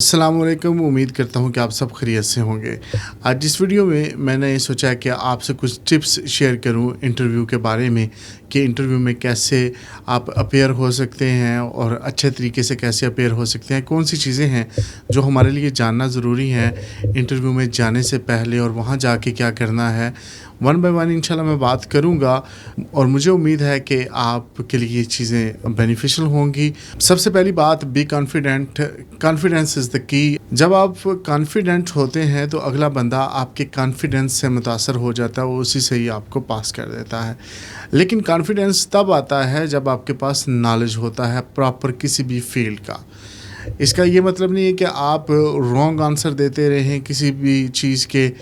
अस्सलाम वालेकुम। उम्मीद करता हूँ कि आप सब खैरियत से होंगे। आज इस वीडियो में मैंने सोचा कि आपसे कुछ टिप्स शेयर करूँ इंटरव्यू के बारे में कि इंटरव्यू में कैसे आप अपेयर हो सकते हैं और अच्छे तरीके से कैसे अपेयर हो सकते हैं। कौन सी चीज़ें हैं जो हमारे लिए जानना ज़रूरी है इंटरव्यू में जाने से पहले और वहाँ जाके क्या करना है। वन बाय वन इंशाल्लाह मैं बात करूँगा और मुझे उम्मीद है कि आपके लिए ये चीज़ें बेनिफिशियल होंगी। सबसे पहली बात, be confident. Confidence is the key. जब आप कॉन्फिडेंट होते हैं तो अगला बंदा आपके कॉन्फिडेंस से मुतासर हो जाता है, वो उसी से ही आपको पास कर देता है। लेकिन कॉन्फिडेंस तब आता है जब आपके पास नॉलेज होता है प्रॉपर किसी भी फील्ड का। इसका ये मतलब नहीं है कि आप रॉन्ग आंसर देते रहें किसी भी चीज़ के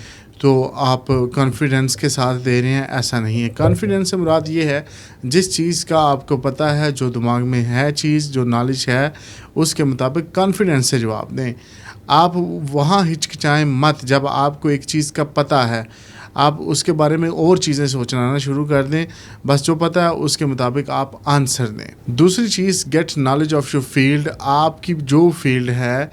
तो आप कॉन्फिडेंस के साथ दे रहे हैं, ऐसा नहीं है। कॉन्फिडेंस से मुराद ये है जिस चीज़ का आपको पता है, जो दिमाग में है चीज़, जो नॉलेज है, उसके मुताबिक कॉन्फिडेंस से जवाब दें। आप वहाँ हिचकिचाएं मत। जब आपको एक चीज़ का पता है आप उसके बारे में और चीज़ें सोचना ना शुरू कर दें, बस जो पता है उसके मुताबिक आप आंसर दें। दूसरी चीज़, get knowledge of your field. आपकी जो फील्ड है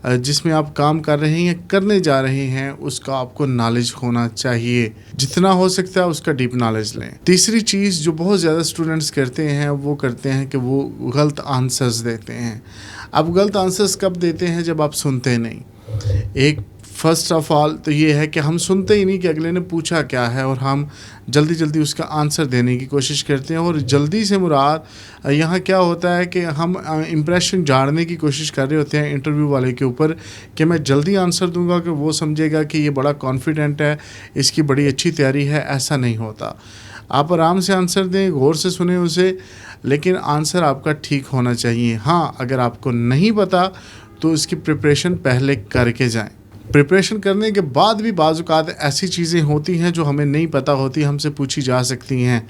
जिसमें आप काम कर रहे हैं, करने जा रहे हैं, उसका आपको नॉलेज होना चाहिए। जितना हो सकता है उसका डीप नॉलेज लें। तीसरी चीज़ जो बहुत ज़्यादा स्टूडेंट्स करते हैं वो करते हैं कि वो गलत आंसर्स देते हैं। अब गलत आंसर्स कब देते हैं? जब आप सुनते नहीं। एक फ़र्स्ट ऑफ ऑल तो ये है कि हम सुनते ही नहीं कि अगले ने पूछा क्या है और हम जल्दी जल्दी उसका आंसर देने की कोशिश करते हैं। और जल्दी से मुराद यहाँ क्या होता है कि हम इम्प्रेशन झाड़ने की कोशिश कर रहे होते हैं इंटरव्यू वाले के ऊपर कि मैं जल्दी आंसर दूंगा कि वो समझेगा कि ये बड़ा कॉन्फिडेंट है, इसकी बड़ी अच्छी तैयारी है। ऐसा नहीं होता। आप आराम से आंसर दें, गौर से सुने उसे, लेकिन आंसर आपका ठीक होना चाहिए। हाँ, अगर आपको नहीं पता तो इसकी प्रिपरेशन पहले करके जाएँ। प्रिपरेशन करने के बाद भी बाज़ औक़ात ऐसी चीज़ें होती हैं जो हमें नहीं पता होती, हमसे पूछी जा सकती हैं,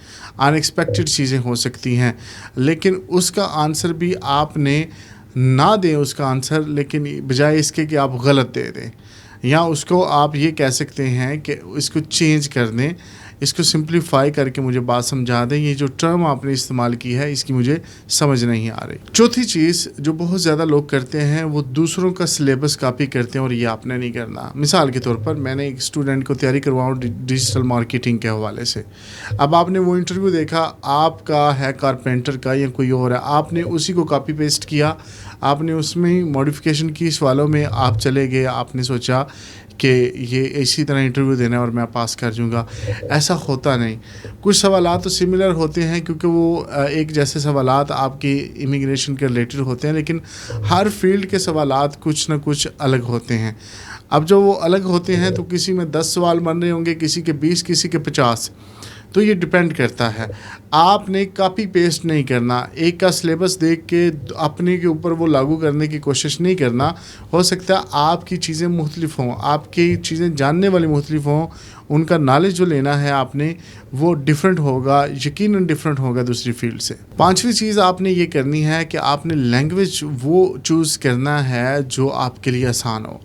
अनएक्सपेक्टेड चीज़ें हो सकती हैं, लेकिन उसका आंसर भी आपने ना दें उसका आंसर, लेकिन बजाय इसके कि आप गलत दे दें या उसको आप ये कह सकते हैं कि इसको चेंज कर दें, इसको सिंप्लीफाई करके मुझे बात समझा दें। ये जो टर्म आपने इस्तेमाल की है इसकी मुझे समझ नहीं आ रही। चौथी चीज़ जो बहुत ज़्यादा लोग करते हैं वो दूसरों का सिलेबस कॉपी करते हैं और ये आपने नहीं करना। मिसाल के तौर पर मैंने एक स्टूडेंट को तैयारी करवाऊँ डिजिटल मार्केटिंग के हवाले से। अब आपने वो इंटरव्यू देखा, आपका है कारपेंटर का या कोई और है, आपने उसी को कॉपी पेस्ट किया, आपने उसमें मॉडिफिकेशन की, सवालों में आप चले गए, आपने सोचा कि ये इसी तरह इंटरव्यू देना है और मैं पास कर जाऊँगा। ऐसा होता नहीं। कुछ सवालात तो सिमिलर होते हैं क्योंकि वो एक जैसे सवालात आपकी इमिग्रेशन के रिलेटेड होते हैं, लेकिन हर फील्ड के सवालात कुछ ना कुछ अलग होते हैं। अब जो वो अलग होते हैं तो किसी में 10 सवाल बन रहे होंगे, किसी के 20, किसी के 50। तो ये डिपेंड करता है। आपने कॉपी पेस्ट नहीं करना, एक का सिलेबस देख के अपने के ऊपर वो लागू करने की कोशिश नहीं करना। हो सकता है आपकी चीज़ें मुख्तलिफ हों, आपकी चीज़ें जानने वाली मुख्तलिफ हों, उनका नॉलेज जो लेना है आपने वो डिफरेंट होगा, यकीनन डिफरेंट होगा दूसरी फील्ड से। पांचवी चीज़ आपने ये करनी है कि आपने लैंग्वेज वो चूज़ करना है जो आपके लिए आसान हो।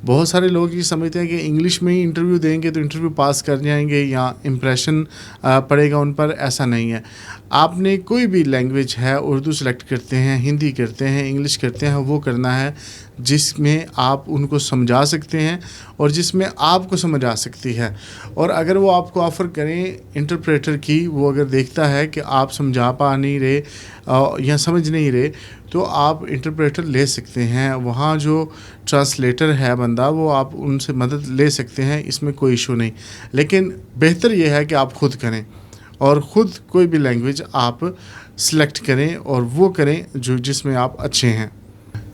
बहुत सारे लोग ये समझते हैं कि इंग्लिश में ही इंटरव्यू देंगे तो इंटरव्यू पास कर जाएंगे या इम्प्रेशन पड़ेगा उन पर। ऐसा नहीं है। आपने कोई भी लैंग्वेज है, उर्दू सेलेक्ट करते हैं, हिंदी करते हैं, इंग्लिश करते हैं, वो करना है जिसमें आप उनको समझा सकते हैं और जिसमें आपको समझ आ सकती है। और अगर वो आपको ऑफ़र करें इंटरप्रेटर की, वो अगर देखता है कि आप समझा पा नहीं रहे या समझ नहीं रहे तो आप इंटरप्रेटर ले सकते हैं। वहाँ जो ट्रांसलेटर है बंदा, वो आप उनसे मदद ले सकते हैं, इसमें कोई इशू नहीं। लेकिन बेहतर ये है कि आप ख़ुद करें और ख़ुद कोई भी लैंग्वेज आप सेलेक्ट करें और वो करें जो जिसमें आप अच्छे हैं।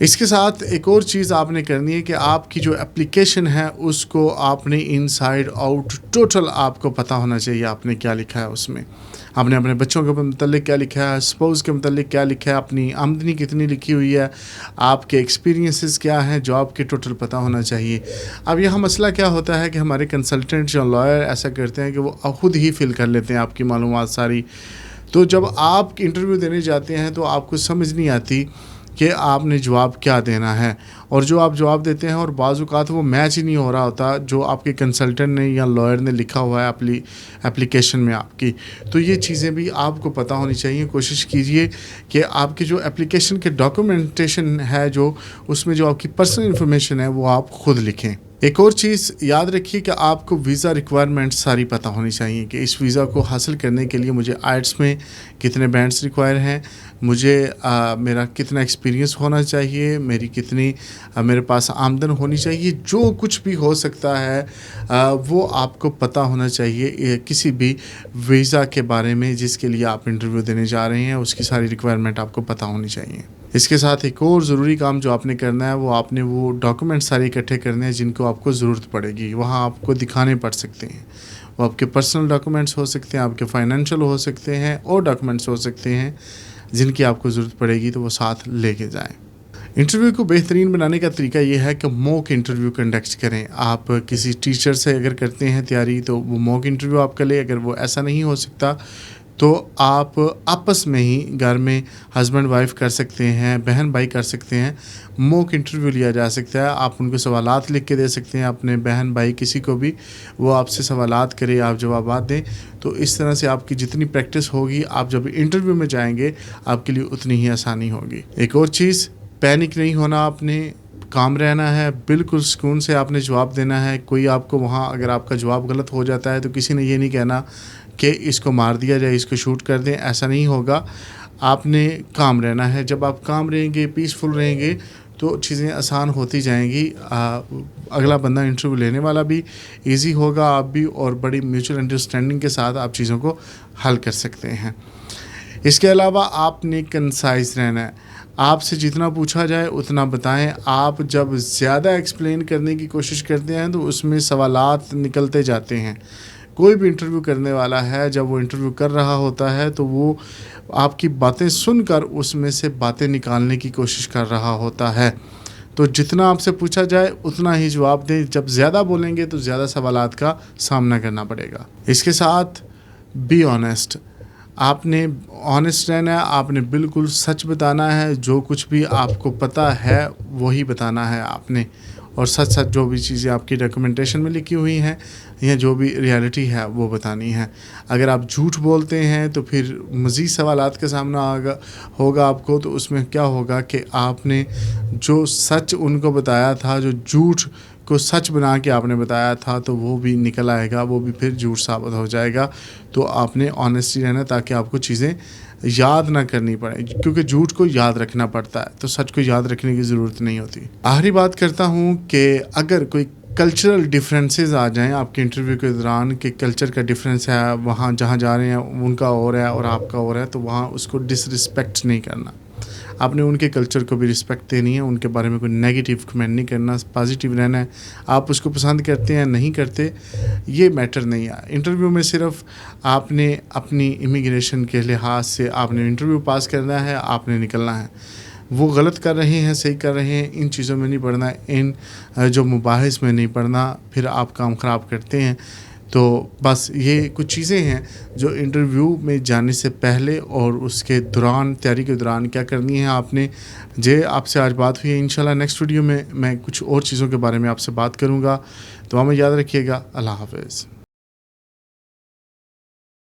इसके साथ एक और चीज़ आपने करनी है कि आपकी जो एप्लीकेशन है उसको आपने इनसाइड आउट टोटल आपको पता होना चाहिए आपने क्या लिखा है उसमें। आपने अपने बच्चों के मतलब क्या लिखा है, स्पाउस के मतलब क्या लिखा है, अपनी आमदनी कितनी लिखी हुई है, आपके एक्सपीरियंसेस क्या हैं, जॉब के टोटल पता होना चाहिए। अब यहाँ मसला क्या होता है कि हमारे कंसल्टेंट या लॉयर ऐसा करते हैं कि वो खुद ही फिल कर लेते हैं आपकी मालूमात सारी। तो जब आप इंटरव्यू देने जाते हैं तो आपको समझ नहीं आती کہ آپ نے جواب کیا دینا ہے، اور جو آپ جواب دیتے ہیں اور بعض اوقات وہ میچ ہی نہیں ہو رہا ہوتا جو آپ کے کنسلٹنٹ نے یا لائر نے لکھا ہوا ہے اپلیکیشن میں آپ کی، تو یہ چیزیں بھی آپ کو پتہ ہونی چاہیے. کوشش کیجئے کہ آپ کے جو اپلیکیشن کے ڈاکومنٹیشن ہے جو اس میں جو آپ کی پرسنل انفارمیشن ہے وہ آپ خود لکھیں. ایک اور چیز یاد رکھیے کہ آپ کو ویزا ریکوائرمنٹ ساری پتہ ہونی چاہیے کہ اس ویزا کو حاصل کرنے کے لیے مجھے آئٹس میں کتنے بینڈس ریکوائر ہیں، مجھے میرا کتنا ایکسپیرینس ہونا چاہیے، میرے پاس آمدن ہونی چاہیے، جو کچھ بھی ہو سکتا ہے وہ آپ کو پتہ ہونا چاہیے کسی بھی ویزا کے بارے میں جس کے لیے آپ انٹرویو دینے جا رہے ہیں. اس کی ساری ریکوائرمنٹ آپ کو پتہ ہونی چاہیے. اس کے ساتھ ایک اور ضروری کام جو آپ نے کرنا ہے وہ آپ نے وہ ڈاکومنٹ سارے اکٹھے کرنے ہیں جن کو آپ کو ضرورت پڑے گی. وہاں آپ کو دکھانے پڑ سکتے ہیں، وہ آپ کے پرسنل ڈاکومنٹس ہو سکتے ہیں، آپ کے فائنینشیل ہو سکتے ہیں، اور ڈاکومنٹس ہو سکتے ہیں جن کی آپ کو ضرورت پڑے گی، تو وہ ساتھ لے کے جائیں. انٹرویو کو بہترین بنانے کا طریقہ یہ ہے کہ موک انٹرویو کنڈکٹ کریں. آپ کسی ٹیچر سے اگر کرتے ہیں تیاری تو وہ موک انٹرویو آپ کا لے. اگر وہ ایسا نہیں ہو سکتا تو آپ آپس میں ہی گھر میں ہسبینڈ وائف کر سکتے ہیں، بہن بھائی کر سکتے ہیں. موک انٹرویو لیا جا سکتا ہے. آپ ان کو سوالات لکھ کے دے سکتے ہیں، اپنے بہن بھائی کسی کو بھی، وہ آپ سے سوالات کرے، آپ جوابات دیں. تو اس طرح سے آپ کی جتنی پریکٹس ہوگی، آپ جب انٹرویو میں جائیں گے آپ کے لیے اتنی ہی آسانی ہوگی. ایک اور چیز، پینک نہیں ہونا، آپ نے کام رہنا ہے، بالکل سکون سے آپ نے جواب دینا ہے. کوئی آپ کو وہاں اگر آپ کا جواب غلط ہو جاتا ہے تو کسی نے یہ نہیں کہنا کہ اس کو مار دیا جائے، اس کو شوٹ کر دیں، ایسا نہیں ہوگا. آپ نے کام رہنا ہے. جب آپ کام رہیں گے، پیسفل رہیں گے، تو چیزیں آسان ہوتی جائیں گی. اگلا بندہ انٹرویو لینے والا بھی ایزی ہوگا، آپ بھی، اور بڑی میوچل انڈرسٹینڈنگ کے ساتھ آپ چیزوں کو حل کر سکتے ہیں. اس کے علاوہ آپ نے کنسائز رہنا ہے. آپ سے جتنا پوچھا جائے اتنا بتائیں. آپ جب زیادہ ایکسپلین کرنے کی کوشش کرتے ہیں تو اس میں سوالات نکلتے جاتے ہیں. کوئی بھی انٹرویو کرنے والا ہے جب وہ انٹرویو کر رہا ہوتا ہے تو وہ آپ کی باتیں سن کر اس میں سے باتیں نکالنے کی کوشش کر رہا ہوتا ہے. تو جتنا آپ سے پوچھا جائے اتنا ہی جواب دیں. جب زیادہ بولیں گے تو زیادہ سوالات کا سامنا کرنا پڑے گا. اس کے ساتھ بی آنیسٹ. آپ نے آنیسٹ رہنا ہے. آپ نے بالکل سچ بتانا ہے. جو کچھ بھی آپ کو پتہ ہے وہی بتانا ہے آپ نے، اور سچ سچ جو بھی چیزیں آپ کی ڈاکومنٹیشن میں لکھی ہوئی ہیں یا جو بھی ریالٹی ہے وہ بتانی ہے. اگر آپ جھوٹ بولتے ہیں تو پھر مزید سوالات کا سامنا ہوگا آپ کو. تو اس میں کیا ہوگا کہ آپ نے جو سچ ان کو بتایا تھا، جو جھوٹ کو سچ بنا کے آپ نے بتایا تھا، تو وہ بھی نکل آئے گا، وہ بھی پھر جھوٹ ثابت ہو جائے گا. تو آپ نے آنیسٹی رہنا تاکہ آپ کو چیزیں یاد نہ کرنی پڑے، کیونکہ جھوٹ کو یاد رکھنا پڑتا ہے تو سچ کو یاد رکھنے کی ضرورت نہیں ہوتی. آخری بات کرتا ہوں کہ اگر کوئی کلچرل ڈفرینسز آ جائیں آپ کے انٹرویو کے دوران، کہ کلچر کا ڈفرینس ہے، وہاں جہاں جا رہے ہیں ان کا اور ہے اور آپ کا اور ہے، تو وہاں اس کو ڈس رسپیکٹ نہیں کرنا. آپ نے ان کے کلچر کو بھی رسپیکٹ دینی ہے. ان کے بارے میں کوئی نیگیٹیو کمنٹ نہیں کرنا، پازیٹیو رہنا ہے. آپ اس کو پسند کرتے ہیں نہیں کرتے یہ میٹر نہیں ہے. انٹرویو میں صرف آپ نے اپنی امیگریشن کے لحاظ سے آپ نے انٹرویو پاس کرنا ہے، آپ نے نکلنا ہے. وہ غلط کر رہے ہیں، صحیح کر رہے ہیں، ان چیزوں میں نہیں پڑھنا، ان جو مباحث میں نہیں پڑھنا، پھر آپ کام خراب کرتے ہیں. تو بس یہ کچھ چیزیں ہیں جو انٹرویو میں جانے سے پہلے اور اس کے دوران، تیاری کے دوران کیا کرنی ہے آپ نے. آپ سے آج بات ہوئی ہے. انشاءاللہ نیکسٹ ویڈیو میں کچھ اور چیزوں کے بارے میں آپ سے بات کروں گا. تو ہمیں یاد رکھیے گا. اللہ حافظ.